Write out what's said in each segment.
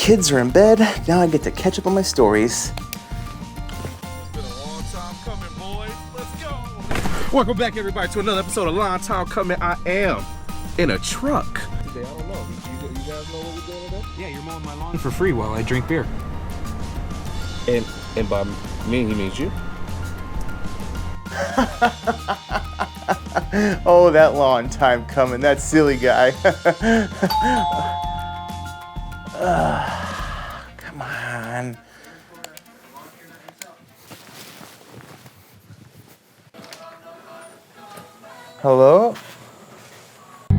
kids are in bed. Now I get to catch up on my stories. Welcome back, everybody, to another episode of Long Time Coming. I am in a truck. Today, I don't know. You guys know what we're doing today? Yeah, you're mowing my lawn for free while I drink beer. And by me, he means you. Oh, that long time coming. That silly guy. Come on. Hello? I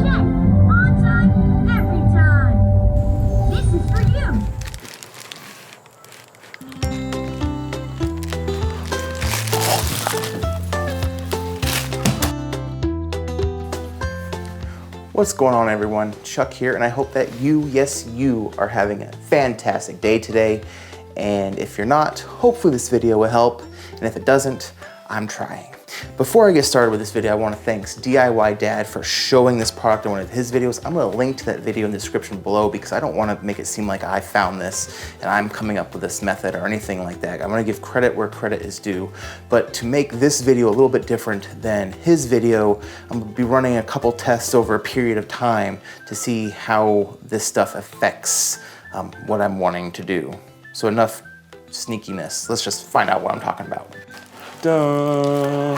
check. On time, every time. This is for you. What's going on, everyone? Chuck here, and I hope that you, yes, you are having a fantastic day today. And if you're not, hopefully this video will help. And if it doesn't, I'm trying. Before I get started with this video, I want to thank DIY Dad for showing this product in one of his videos. I'm going to link to that video in the description below because I don't want to make it seem like I found this and I'm coming up with this method or anything like that. I'm going to give credit where credit is due. But to make this video a little bit different than his video, I'm going to be running a couple tests over a period of time to see how this stuff affects what I'm wanting to do. So enough sneakiness. Let's just find out what I'm talking about. Da,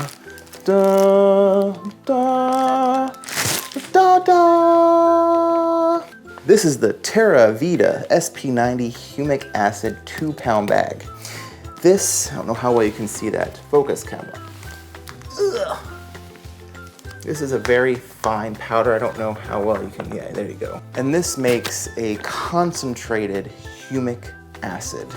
da, da, da, da. This is the Terra Vita SP90 Humic Acid 2-pound bag. This, I don't know how well you can see that. Focus camera. Ugh. This is a very fine powder. I don't know how well you can, yeah, there you go. And this makes a concentrated humic acid.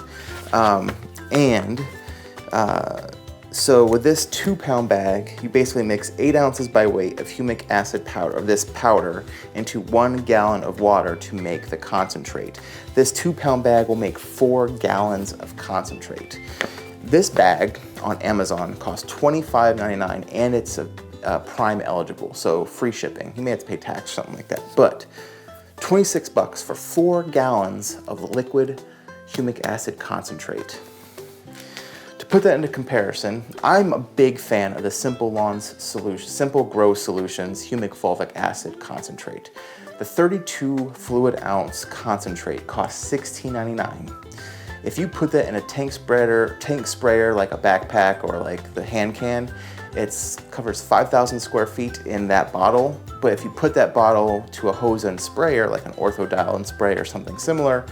So with this 2-pound bag, you basically mix 8 ounces by weight of humic acid powder, of this powder, into 1 gallon of water to make the concentrate. This 2-pound bag will make 4 gallons of concentrate. This bag on Amazon costs $25.99 and it's Prime eligible, so free shipping. You may have to pay tax or something like that, but 26 bucks for 4 gallons of liquid humic acid concentrate. To put that into comparison, I'm a big fan of the Simple Grow Solutions Humic Fulvic Acid Concentrate. The 32 fluid ounce concentrate costs $16.99. If you put that in a tank sprayer like a backpack or like the hand can, it covers 5,000 square feet in that bottle. But if you put that bottle to a hose and sprayer, like an orthodile spray or something similar,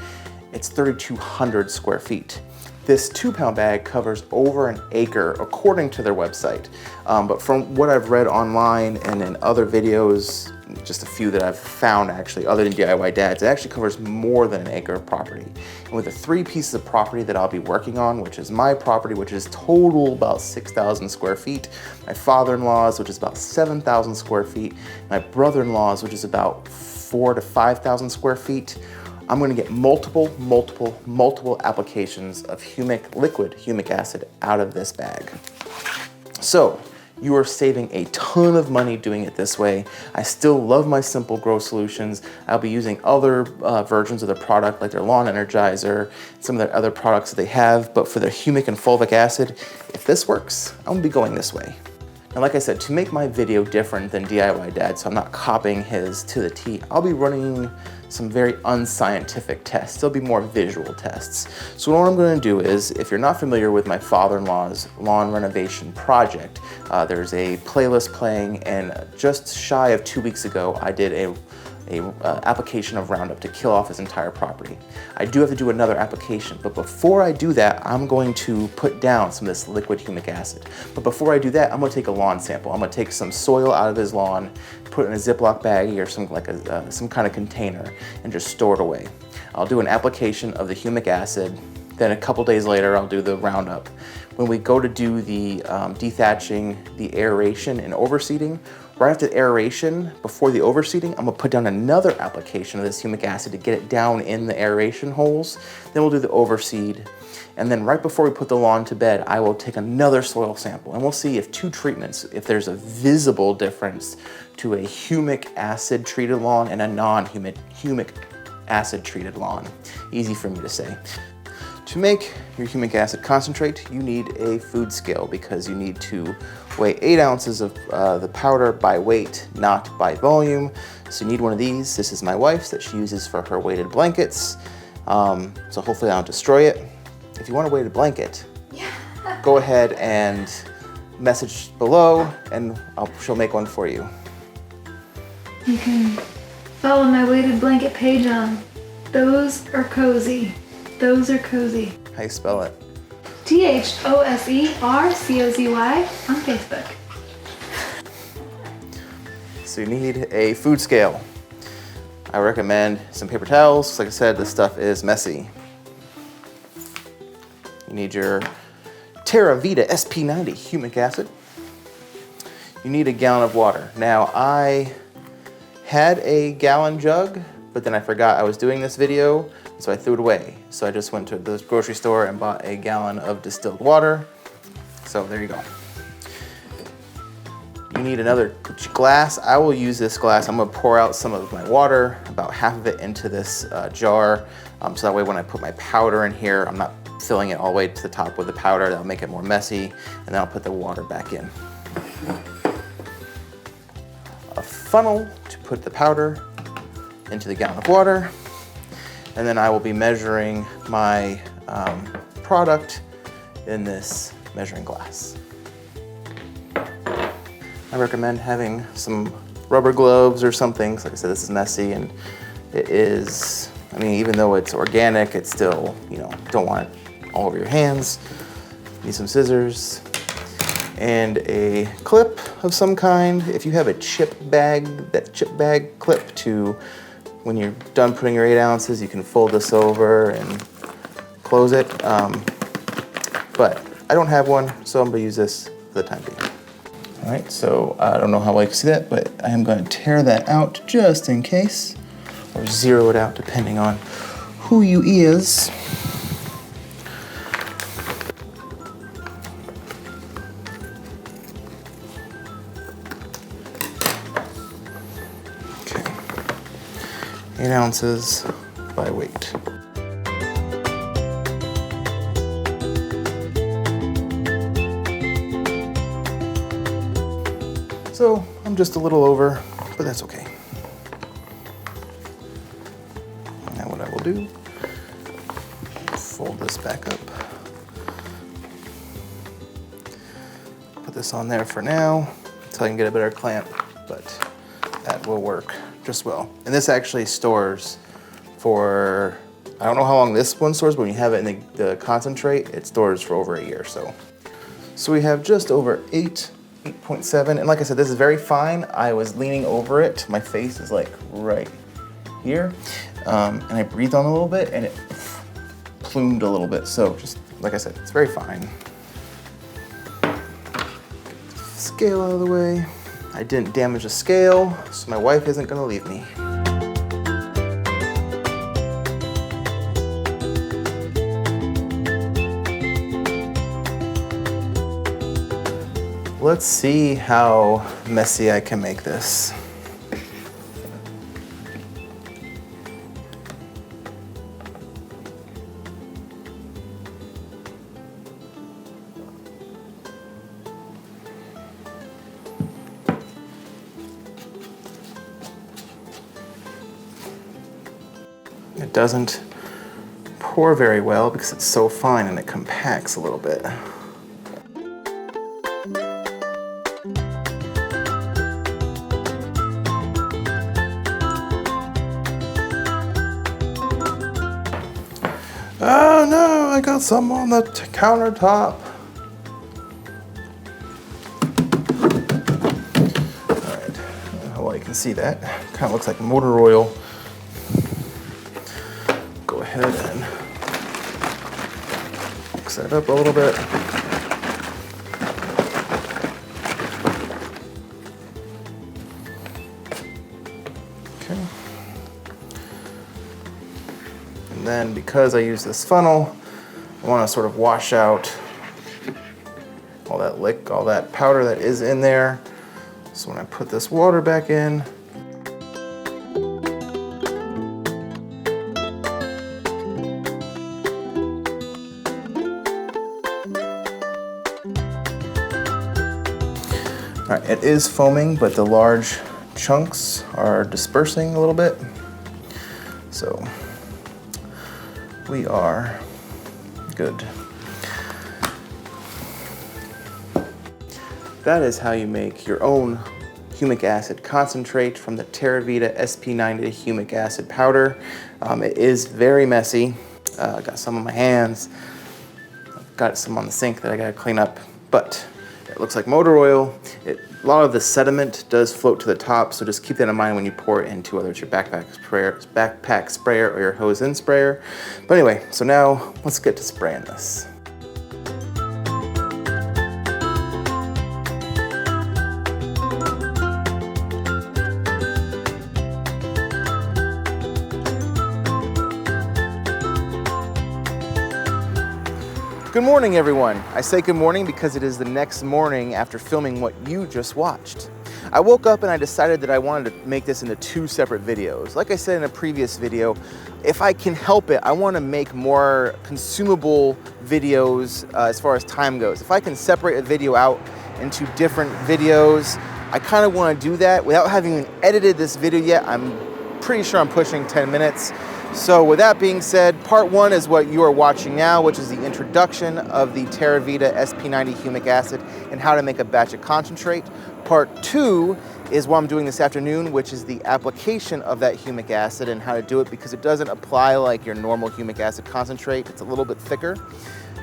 it's 3,200 square feet. This 2-pound bag covers over an acre according to their website. But from what I've read online and in other videos, just a few that I've found actually, other than DIY Dads, it actually covers more than an acre of property. And with the 3 pieces of property that I'll be working on, which is my property, which is total about 6,000 square feet, my father-in-law's, which is about 7,000 square feet, my brother-in-law's, which is about 4,000 to 5,000 square feet, I'm going to get multiple applications of liquid humic acid out of this bag. So you are saving a ton of money doing it this way. I still love my Simple Grow Solutions. I'll be using other versions of the product, like their Lawn Energizer, some of their other products that they have, but for their humic and fulvic acid, if this works, I'm gonna be going this way. And like I said, to make my video different than DIY Dad, so I'm not copying his to the T, I'll be running some very unscientific tests. There'll be more visual tests. So what I'm going to do is, if you're not familiar with my father-in-law's lawn renovation project, there's a playlist playing, and just shy of 2 weeks ago, I did a application of Roundup to kill off his entire property. I do have to do another application, but before I do that, I'm going to put down some of this liquid humic acid. But before I do that, I'm going to take a lawn sample. I'm going to take some soil out of his lawn, put it in a Ziploc baggie or some kind of container, and just store it away. I'll do an application of the humic acid. Then a couple days later, I'll do the Roundup. When we go to do the dethatching, the aeration and overseeding, right after the aeration, before the overseeding, I'm gonna put down another application of this humic acid to get it down in the aeration holes. Then we'll do the overseed. And then right before we put the lawn to bed, I will take another soil sample and we'll see if 2 treatments, if there's a visible difference to a humic acid treated lawn and a non-humic acid treated lawn. Easy for me to say. To make your humic acid concentrate, you need a food scale because you need to weigh 8 ounces of the powder by weight, not by volume. So you need one of these. This is my wife's that she uses for her weighted blankets. So hopefully I don't destroy it. If you want a weighted blanket, go ahead and message below and she'll make one for you. You can follow my weighted blanket page on Those Are Cozy. Those Are Cozy. How you spell it? THOSERCOZY on Facebook. So you need a food scale. I recommend some paper towels. Like I said, this stuff is messy. You need your Terra Vita SP90 humic acid. You need a gallon of water. Now I had a gallon jug, but then I forgot I was doing this video, so I threw it away. So I just went to the grocery store and bought a gallon of distilled water. So there you go. You need another glass. I will use this glass. I'm gonna pour out some of my water, about half of it into this jar. So that way when I put my powder in here, I'm not filling it all the way to the top with the powder. That'll make it more messy. And then I'll put the water back in. A funnel to put the powder into the gallon of water. And then I will be measuring my product in this measuring glass. I recommend having some rubber gloves or something. Like I said, this is messy and it is, I mean, even though it's organic, it's still, you know, don't want it all over your hands. Need some scissors and a clip of some kind. If you have a chip bag, that chip bag clip to, when you're done putting your 8 ounces, you can fold this over and close it. But I don't have one, so I'm gonna use this for the time being. All right, so I don't know how well you can see that, but I am going to tear that out just in case, or zero it out depending on who you is. Okay, 8 ounces by weight. So I'm just a little over, but that's okay. Now what I will do, fold this back up. Put this on there for now, until I can get a better clamp, but that will work just well. And this actually stores for, I don't know how long this one stores, but when you have it in the concentrate, it stores for over a year, so. So we have just over 8.7, and like I said, this is very fine. I was leaning over it. My face is like right here, and I breathed on a little bit, and it plumed a little bit. So just like I said, it's very fine. Scale out of the way. I didn't damage the scale, so my wife isn't gonna leave me. Let's see how messy I can make this. It doesn't pour very well because it's so fine and it compacts a little bit. Oh no, I got some on the countertop. All right, I don't know how well you can see that. Kind of looks like motor oil. Go ahead and mix that up a little bit. Okay. And then because I use this funnel, I want to sort of wash out all that powder that is in there. So when I put this water back in, All right, it is foaming, but the large chunks are dispersing a little bit. So we are good. That is how you make your own humic acid concentrate from the TerraVita SP90 humic acid powder. It is very messy. Got some on my hands. Got some on the sink that I gotta clean up, but it looks like motor oil. A lot of the sediment does float to the top, so just keep that in mind when you pour it into whether it's your backpack sprayer or your hose-in sprayer. But anyway, so now let's get to spraying this. Good morning, everyone. I say good morning because it is the next morning after filming what you just watched. I woke up and I decided that I wanted to make this into 2 separate videos. Like I said in a previous video, if I can help it, I want to make more consumable videos as far as time goes. If I can separate a video out into different videos, I kind of want to do that without having even edited this video yet. I'm pretty sure I'm pushing 10 minutes. So with that being said, part 1 is what you are watching now, which is the introduction of the TerraVita SP90 humic acid and how to make a batch of concentrate. Part 2 is what I'm doing this afternoon, which is the application of that humic acid and how to do it, because it doesn't apply like your normal humic acid concentrate. It's a little bit thicker.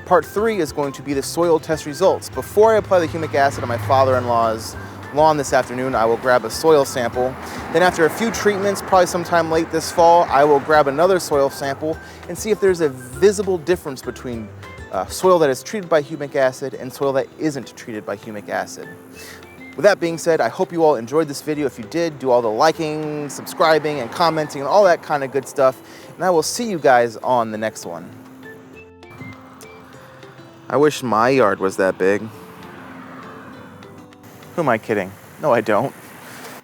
Part 3 is going to be the soil test results. Before I apply the humic acid on my father-in-law's lawn this afternoon, I will grab a soil sample. Then after a few treatments, probably sometime late this fall, I will grab another soil sample and see if there's a visible difference between soil that is treated by humic acid and soil that isn't treated by humic acid. With that being said, I hope you all enjoyed this video. If you did, do all the liking, subscribing, and commenting, and all that kind of good stuff. And I will see you guys on the next one. I wish my yard was that big. Who am I kidding? No, I don't.